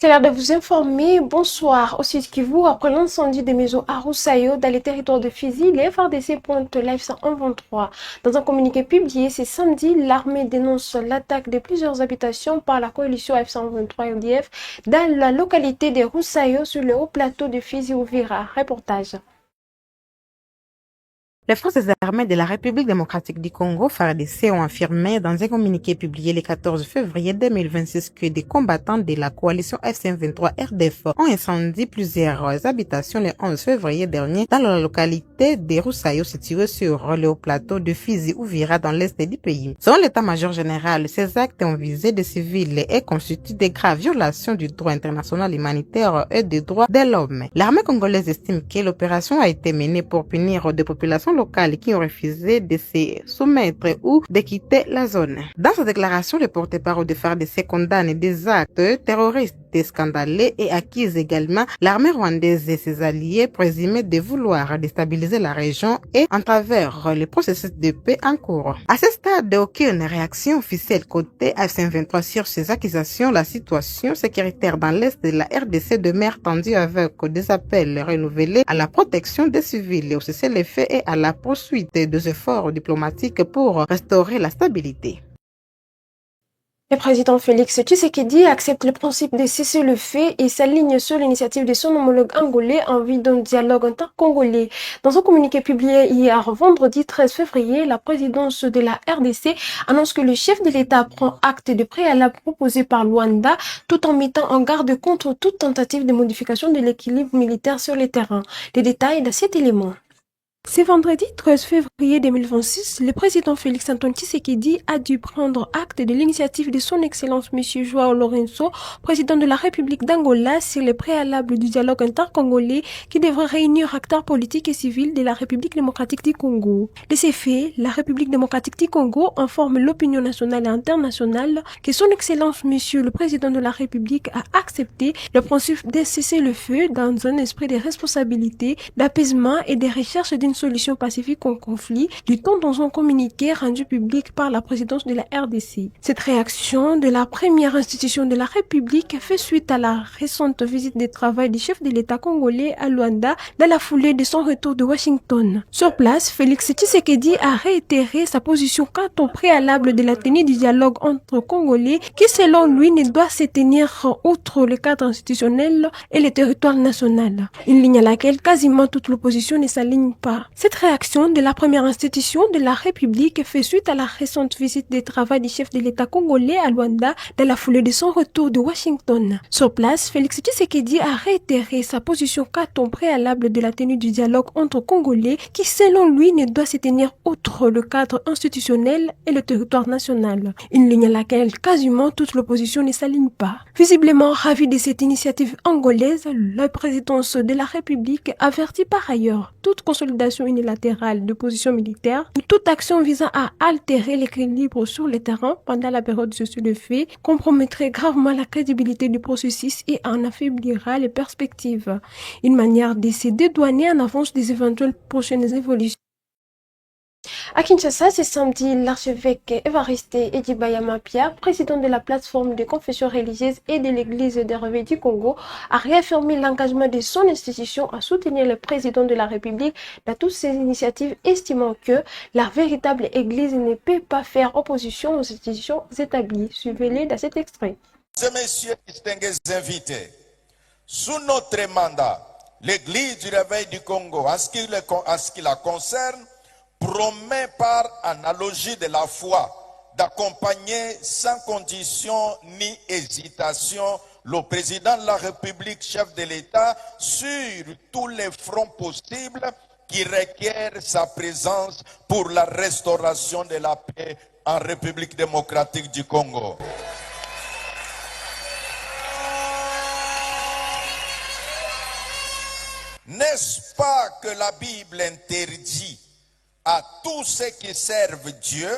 C'est l'heure de vous informer. Bonsoir. Au Sud Kivu, après l'incendie des maisons à Roussayo dans les territoires de Fizi, les FARDC pointent l'AF-123. Dans un communiqué publié ce samedi, l'armée dénonce l'attaque de plusieurs habitations par la coalition F-123 RDF dans la localité de Roussayo sur le haut plateau de Fizi-Ouvira. Reportage. Les forces armées de la République démocratique du Congo, FARDC, ont affirmé dans un communiqué publié le 14 février 2026 que des combattants de la coalition F-123 RDF ont incendié plusieurs habitations le 11 février dernier dans la localité de Roussayo située sur le haut plateau de Fizi-Ouvira dans l'est du pays. Selon l'état-major général, ces actes ont visé des civils et constituent des graves violations du droit international humanitaire et des droits de l'homme. L'armée congolaise estime que l'opération a été menée pour punir des populations locales qui ont refusé de se soumettre ou de quitter la zone. Dans sa déclaration, le porte-parole de FARDC condamne des actes terroristes scandaleux et accuse également l'armée rwandaise et ses alliés présumés de vouloir déstabiliser la région et en travers le processus de paix en cours. À ce stade, aucune réaction officielle côté F-123 sur ces accusations. La situation sécuritaire dans l'est de la RDC demeure tendue avec des appels renouvelés à la protection des civils, au cessez-le-feu et à la poursuite des efforts diplomatiques pour restaurer la stabilité. Le président Félix Tshisekedi accepte le principe de cessez-le-feu et s'aligne sur l'initiative de son homologue angolais en vue d'un dialogue inter-congolais. Dans un communiqué publié hier vendredi 13 février, la présidence de la RDC annonce que le chef de l'État prend acte de préalable proposé par Luanda tout en mettant en garde contre toute tentative de modification de l'équilibre militaire sur le terrain. Les détails de cet élément. Ce vendredi 13 février 2026, le président Félix Antoine Tshisekedi a dû prendre acte de l'initiative de son Excellence M. João Lourenço, président de la République d'Angola, sur le préalable du dialogue intercongolais qui devrait réunir acteurs politiques et civils de la République démocratique du Congo. De ces faits, la République démocratique du Congo informe l'opinion nationale et internationale que son Excellence M. le président de la République a accepté le principe de cesser le feu dans un esprit de responsabilité, d'apaisement et de recherche d'une solution pacifique au conflit, du temps dans un communiqué rendu public par la présidence de la RDC. Cette réaction de la première institution de la République fait suite à la récente visite de travail du chef de l'État congolais à Luanda dans la foulée de son retour de Washington. Sur place, Félix Tshisekedi a réitéré sa position quant au préalable de la tenue du dialogue entre Congolais qui, selon lui, ne doit se tenir outre le cadre institutionnel et le territoire national. Une ligne à laquelle quasiment toute l'opposition ne s'aligne pas. Cette réaction de la première institution de la République fait suite à la récente visite de travail du chef de l'État congolais à Luanda dans la foulée de son retour de Washington. Sur place, Félix Tshisekedi a réitéré sa position quant au préalable de la tenue du dialogue entre Congolais qui, selon lui, ne doit se tenir outre le cadre institutionnel et le territoire national. Une ligne à laquelle quasiment toute l'opposition ne s'aligne pas. Visiblement ravi de cette initiative angolaise, la présidence de la République avertit par ailleurs toute consolidation unilatérale de positions militaires ou toute action visant à altérer l'équilibre sur le terrain pendant la période de cessez-le-feu compromettrait gravement la crédibilité du processus et en affaiblira les perspectives. Une manière de se dédouaner en avance des éventuelles prochaines évolutions. À Kinshasa, ce samedi, l'archevêque Évariste Edibayama Pierre, président de la plateforme de confession religieuse et de l'Église des Réveils du Congo, a réaffirmé l'engagement de son institution à soutenir le président de la République dans toutes ses initiatives, estimant que la véritable Église ne peut pas faire opposition aux institutions établies. Suivez-les dans cet extrait. Mesdames et messieurs, distingués invités, sous notre mandat, l'Église du Réveil du Congo, en ce qui la concerne, promet par analogie de la foi d'accompagner sans condition ni hésitation le président de la République, chef de l'État, sur tous les fronts possibles qui requièrent sa présence pour la restauration de la paix en République démocratique du Congo. N'est-ce pas que la Bible interdit à tous ceux qui servent Dieu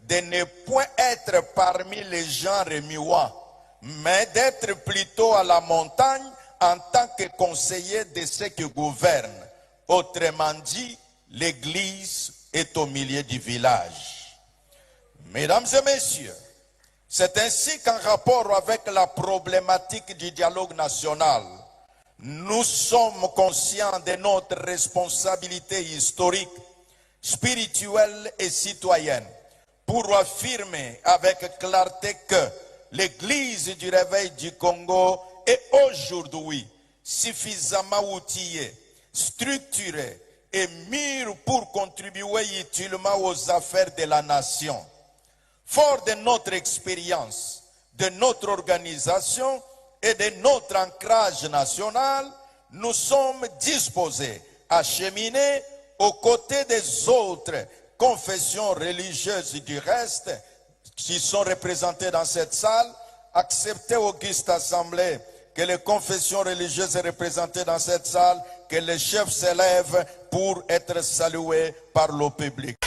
de ne point être parmi les gens remuants, mais d'être plutôt à la montagne en tant que conseiller de ceux qui gouvernent. Autrement dit, l'Église est au milieu du village. Mesdames et messieurs, C'est ainsi qu'en rapport avec la problématique du dialogue national, nous sommes conscients de notre responsabilité historique, spirituelle et citoyenne pour affirmer avec clarté que l'Église du Réveil du Congo est aujourd'hui suffisamment outillée, structurée et mûre pour contribuer utilement aux affaires de la nation. Fort de notre expérience, de notre organisation et de notre ancrage national, nous sommes disposés à cheminer aux côtés des autres confessions religieuses du reste qui sont représentées dans cette salle. Acceptez, auguste assemblée, que les confessions religieuses représentées dans cette salle, que les chefs s'élèvent pour être salués par le public.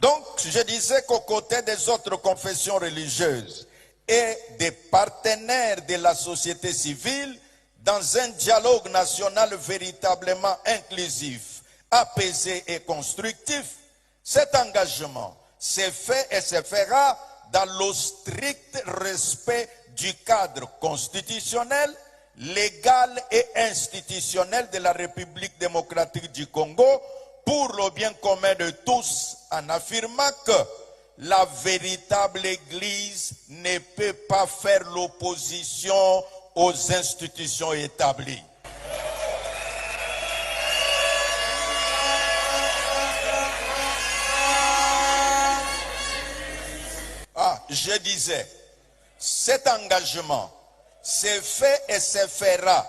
Donc, je disais qu'aux côtés des autres confessions religieuses et des partenaires de la société civile, dans un dialogue national véritablement inclusif, apaisé et constructif, cet engagement s'est fait et se fera dans le strict respect du cadre constitutionnel, légal et institutionnel de la République démocratique du Congo pour le bien commun de tous, en affirmant que la véritable Église ne peut pas faire l'opposition aux institutions établies. Je disais, cet engagement s'est fait et se fera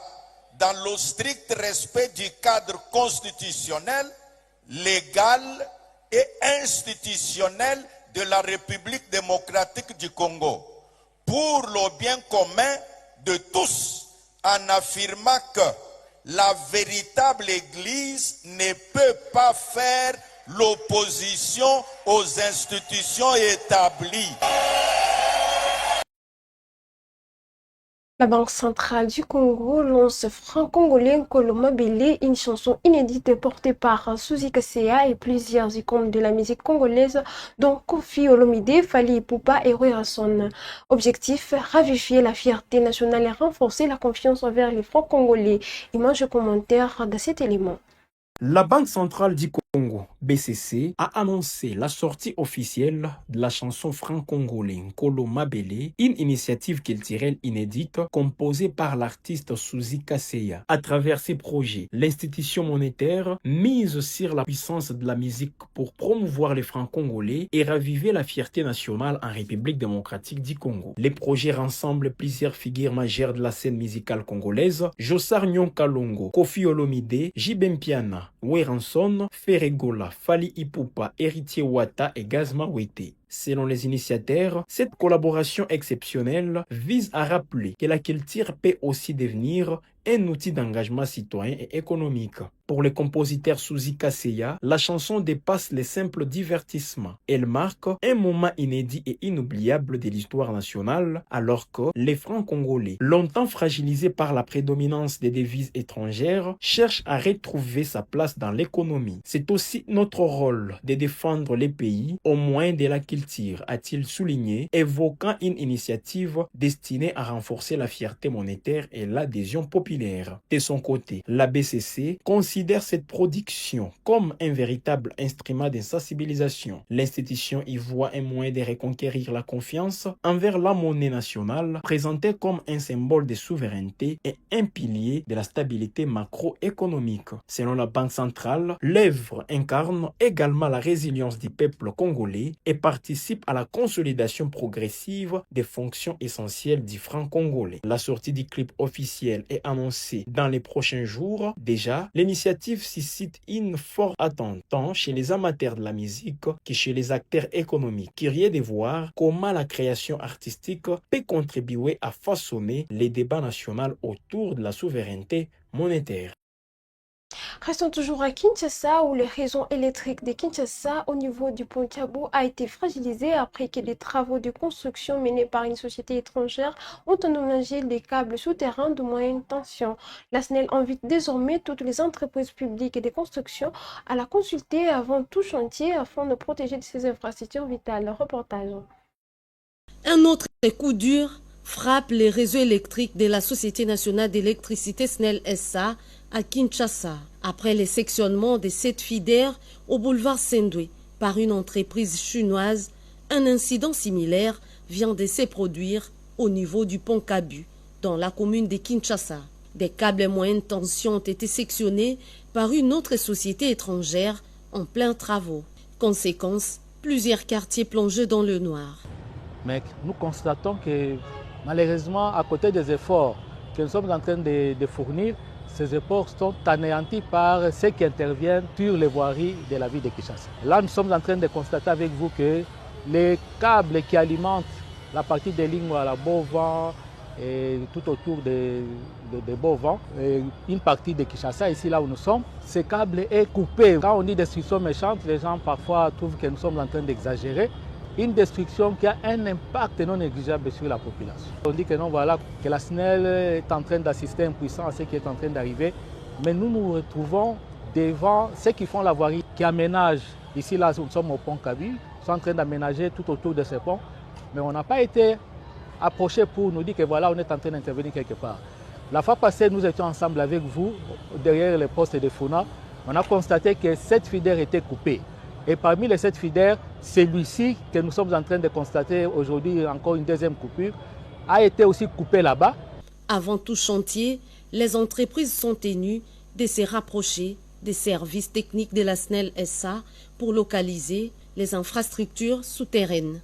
dans le strict respect du cadre constitutionnel, légal et institutionnel de la République démocratique du Congo, pour le bien commun de tous, en affirmant que la véritable Église ne peut pas faire l'opposition aux institutions établies. La Banque centrale du Congo lance franc-congolais Nkolo Mabele, une chanson inédite portée par Suzy Kasea et plusieurs icônes de la musique congolaise, dont Kofi Olomide, Fally Ipupa et Roy Rasson. Objectif, raviver la fierté nationale et renforcer la confiance envers les francs-congolais. Image commentaire de cet élément. La Banque centrale du Congo, BCC, a annoncé la sortie officielle de la chanson franc-congolais Nkolo Mabele, une initiative culturelle inédite composée par l'artiste Suzy Kasea. À travers ces projets, l'institution monétaire mise sur la puissance de la musique pour promouvoir les francs-congolais et raviver la fierté nationale en République démocratique du Congo. Les projets rassemblent plusieurs figures majeures de la scène musicale congolaise: Jossar Nyonkalongo, Kofi Olomide, Jibem Piana, Weranson, Ferregola, Fally Ipupa, Héritier Wata et Gazma Wete. Selon les initiateurs, cette collaboration exceptionnelle vise à rappeler que la culture peut aussi devenir un outil d'engagement citoyen et économique. Pour le compositeur Suzy Kasea, la chanson dépasse les simples divertissements. Elle marque un moment inédit et inoubliable de l'histoire nationale, alors que les francs congolais, longtemps fragilisés par la prédominance des devises étrangères, cherchent à retrouver sa place dans l'économie. C'est aussi notre rôle de défendre les pays au moyen de la culture, a-t-il souligné, évoquant une initiative destinée à renforcer la fierté monétaire et l'adhésion populaire. De son côté, la BCC considère cette production comme un véritable instrument de sensibilisation. L'institution y voit un moyen de reconquérir la confiance envers la monnaie nationale, présentée comme un symbole de souveraineté et un pilier de la stabilité macroéconomique. Selon la Banque centrale, l'œuvre incarne également la résilience du peuple congolais et participe à la consolidation progressive des fonctions essentielles du franc congolais. La sortie du clip officiel est annoncée dans les prochains jours. Déjà, l'initiative suscite une forte attente, tant chez les amateurs de la musique que chez les acteurs économiques, curieux de voir comment la création artistique peut contribuer à façonner les débats nationaux autour de la souveraineté monétaire. Restons toujours à Kinshasa, où le réseau électrique de Kinshasa au niveau du pont Kiabou a été fragilisé après que des travaux de construction menés par une société étrangère ont endommagé des câbles souterrains de moyenne tension. La SNEL invite désormais toutes les entreprises publiques et de construction à la consulter avant tout chantier afin de protéger ces infrastructures vitales. Reportage. Un autre coup dur frappe les réseaux électriques de la Société nationale d'électricité SNEL SA à Kinshasa, après les sectionnements de 7 feeders au boulevard Sendwe par une entreprise chinoise. Un incident similaire vient de se produire au niveau du pont Kabu, dans la commune de Kinshasa. Des câbles moyenne tension ont été sectionnés par une autre société étrangère en plein travaux. Conséquence, plusieurs quartiers plongés dans le noir. Mais nous constatons que malheureusement, à côté des efforts que nous sommes en train de fournir, ces efforts sont anéantis par ceux qui interviennent sur les voiries de la ville de Kinshasa. Là, nous sommes en train de constater avec vous que les câbles qui alimentent la partie des lignes à la Beauvant et tout autour des Beauvant, une partie de Kinshasa, ici là où nous sommes, ce câble est coupé. Quand on dit destruction méchante, les gens parfois trouvent que nous sommes en train d'exagérer. Une destruction qui a un impact non négligeable sur la population. On dit que non, voilà, que la SNEL est en train d'assister impuissant à ce qui est en train d'arriver, mais nous nous retrouvons devant ceux qui font la voirie, qui aménagent. Ici là, nous sommes au pont Kabu, sont en train d'aménager tout autour de ce pont, mais on n'a pas été approché pour nous dire que voilà, on est en train d'intervenir quelque part. La fois passée, nous étions ensemble avec vous, derrière les postes de FUNA, on a constaté que 7 feeders étaient coupés. Et parmi les 7 feeders, celui-ci que nous sommes en train de constater aujourd'hui, encore une deuxième coupure, a été aussi coupé là-bas. Avant tout chantier, les entreprises sont tenues de se rapprocher des services techniques de la SNEL SA pour localiser les infrastructures souterraines.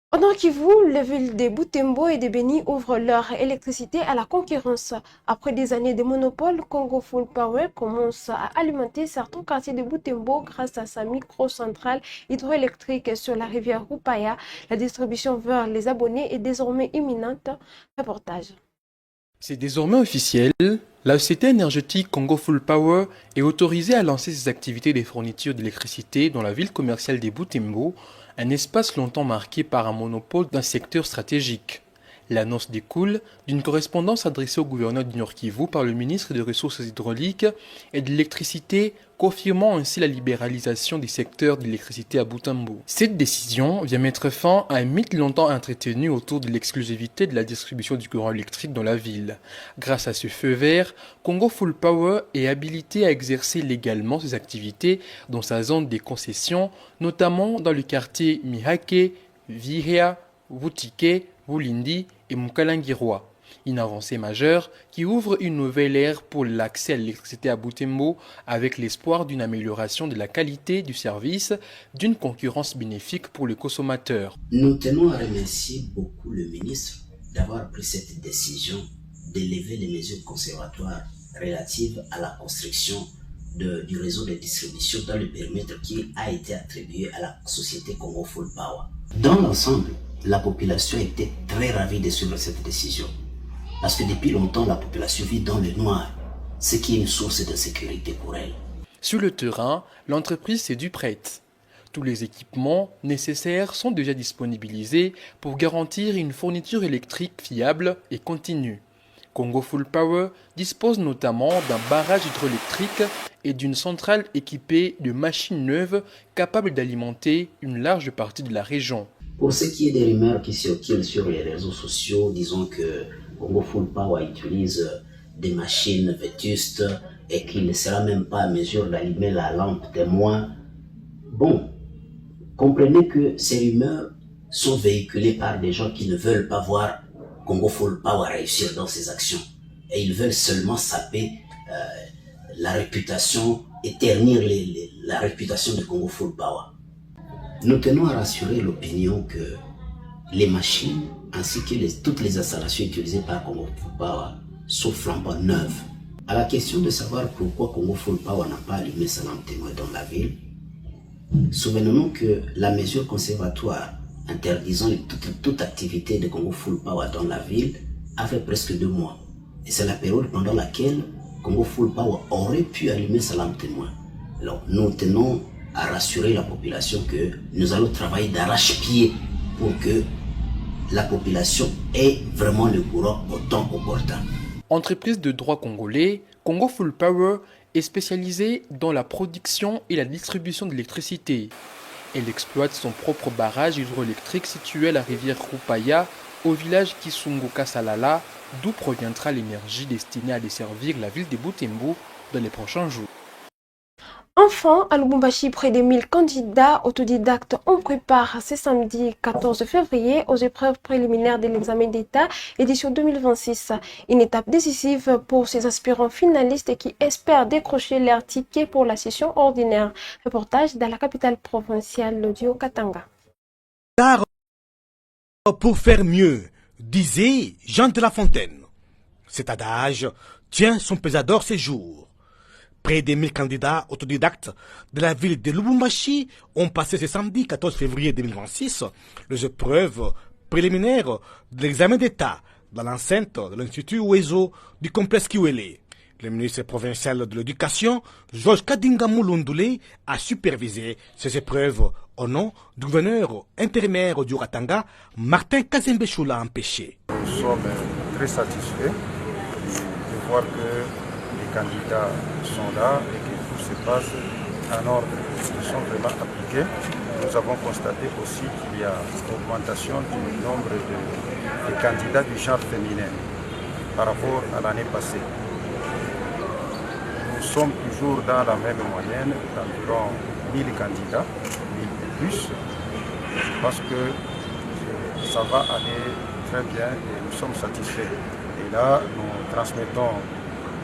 Pendant Kivu, les villes de Butembo et de Beni ouvrent leur électricité à la concurrence. Après des années de monopole, Congo Full Power commence à alimenter certains quartiers de Butembo grâce à sa microcentrale hydroélectrique sur la rivière Rupaya. La distribution vers les abonnés est désormais imminente. Reportage. C'est désormais officiel, la société énergétique Congo Full Power est autorisée à lancer ses activités de fourniture d'électricité dans la ville commerciale de Butembo, un espace longtemps marqué par un monopole d'un secteur stratégique. L'annonce découle d'une correspondance adressée au gouverneur du Nord Kivu par le ministre des Ressources hydrauliques et de l'électricité, confirmant ainsi la libéralisation du secteur de l'électricité à Butembo. Cette décision vient mettre fin à un mythe longtemps entretenu autour de l'exclusivité de la distribution du courant électrique dans la ville. Grâce à ce feu vert, Congo Full Power est habilité à exercer légalement ses activités dans sa zone des concessions, notamment dans le quartier Mihake, Virea, Wutike, Wulindi et Mukalangirwa. Une avancée majeure qui ouvre une nouvelle ère pour l'accès à l'électricité à Butembo avec l'espoir d'une amélioration de la qualité du service, d'une concurrence bénéfique pour le consommateur. Nous tenons à remercier beaucoup le ministre d'avoir pris cette décision d'élever les mesures conservatoires relatives à la construction du réseau de distribution dans le périmètre qui a été attribué à la société Congo Full Power. Dans l'ensemble, la population était très ravie de suivre cette décision. Parce que depuis longtemps, la population vit dans le noir, ce qui est une source d'insécurité pour elle. Sur le terrain, l'entreprise s'est due prête. Tous les équipements nécessaires sont déjà disponibilisés pour garantir une fourniture électrique fiable et continue. Congo Full Power dispose notamment d'un barrage hydroélectrique et d'une centrale équipée de machines neuves capables d'alimenter une large partie de la région. Pour ce qui est des rumeurs qui circulent sur les réseaux sociaux, disons que Congo Full Power utilise des machines vétustes et qu'il ne sera même pas à mesure d'allumer la lampe témoin. Bon, comprenez que ces rumeurs sont véhiculées par des gens qui ne veulent pas voir Congo Full Power réussir dans ses actions. Et ils veulent seulement saper la réputation et ternir la réputation de Congo Full Power. Nous tenons à rassurer l'opinion que les machines ainsi que toutes les installations utilisées par Congo Full Power sont flambant neuves. À la question de savoir pourquoi Congo Full Power n'a pas allumé sa lampe témoin dans la ville, souvenons-nous que la mesure conservatoire interdisant toute activité de Congo Full Power dans la ville a fait presque 2 mois. Et c'est la période pendant laquelle Congo Full Power aurait pu allumer sa lampe témoin. Alors nous tenons à rassurer la population que nous allons travailler d'arrache-pied pour que la population ait vraiment le courant au temps opportun. Entreprise de droit congolais, Congo Full Power est spécialisée dans la production et la distribution d'électricité. Elle exploite son propre barrage hydroélectrique situé à la rivière Rupaya, au village Kisungu Kasalala, d'où proviendra l'énergie destinée à desservir la ville de Butembo dans les prochains jours. Enfin, à Lubumbashi, près de 1000 candidats autodidactes ont préparé ce samedi 14 février aux épreuves préliminaires de l'examen d'État édition 2026. Une étape décisive pour ces aspirants finalistes qui espèrent décrocher leur ticket pour la session ordinaire. Reportage dans la capitale provinciale, l'audio Katanga. Pour faire mieux, disait Jean de La Fontaine. Cet adage tient son pesador ces jours. Près de 1000 candidats autodidactes de la ville de Lubumbashi ont passé ce samedi 14 février 2026 les épreuves préliminaires de l'examen d'État dans l'enceinte de l'Institut Ouezo du complexe Kiwele. Le ministre provincial de l'Éducation, Georges Kadinga Mulundule, a supervisé ces épreuves au nom du gouverneur intérimaire du Ratanga, Martin Kazembechula Empêché. Nous sommes très satisfaits de voir que les candidats sont là et que tout se passe en ordre. Ils sont vraiment appliqués. Nous avons constaté aussi qu'il y a une augmentation du nombre de candidats du genre féminin par rapport à l'année passée. Nous sommes toujours dans la même moyenne d'environ 1000 candidats, 1000 et plus. Je pense que ça va aller très bien et nous sommes satisfaits. Et là, nous transmettons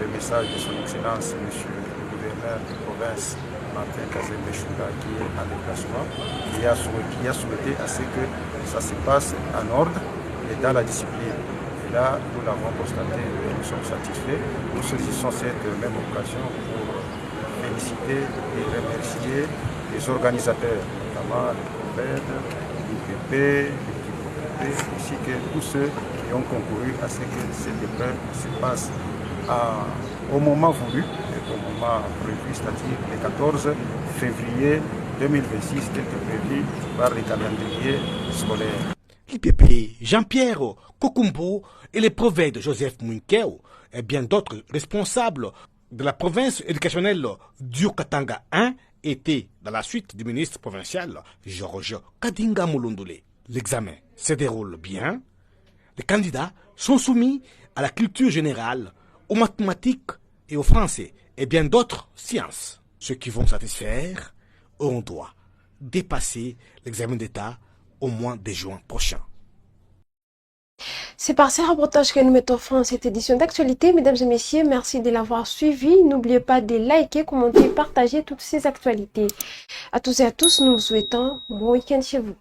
le message de son Excellence, Monsieur le gouverneur de province, Martin Kazembechula, qui est en déplacement, qui a souhaité à ce que ça se passe en ordre et dans la discipline. Et là, nous l'avons constaté et nous sommes satisfaits. Nous saisissons cette même occasion pour féliciter et remercier les organisateurs, notamment le COVED, l'IPP, ainsi que tous ceux qui ont concouru à ce que cette épreuve se passe au moment voulu, et au moment prévu, c'est-à-dire le 14 février 2026, tel que prévu par les calendriers scolaires. L'IPP, Jean-Pierre Kokumbo et les prophètes Joseph Munkeo et bien d'autres responsables de la province éducationnelle du Katanga 1 étaient dans la suite du ministre provincial Georges Kadinga Mulundule. L'examen se déroule bien. Les candidats sont soumis à la culture générale, aux mathématiques et au français et bien d'autres sciences. Ceux qui vont satisfaire auront droit dépasser l'examen d'État au mois de juin prochain. C'est par ces reportages que nous mettons fin à cette édition d'actualité. Mesdames et messieurs, merci de l'avoir suivi. N'oubliez pas de liker, commenter, partager toutes ces actualités. À tous et à tous, nous vous souhaitons un bon week-end chez vous.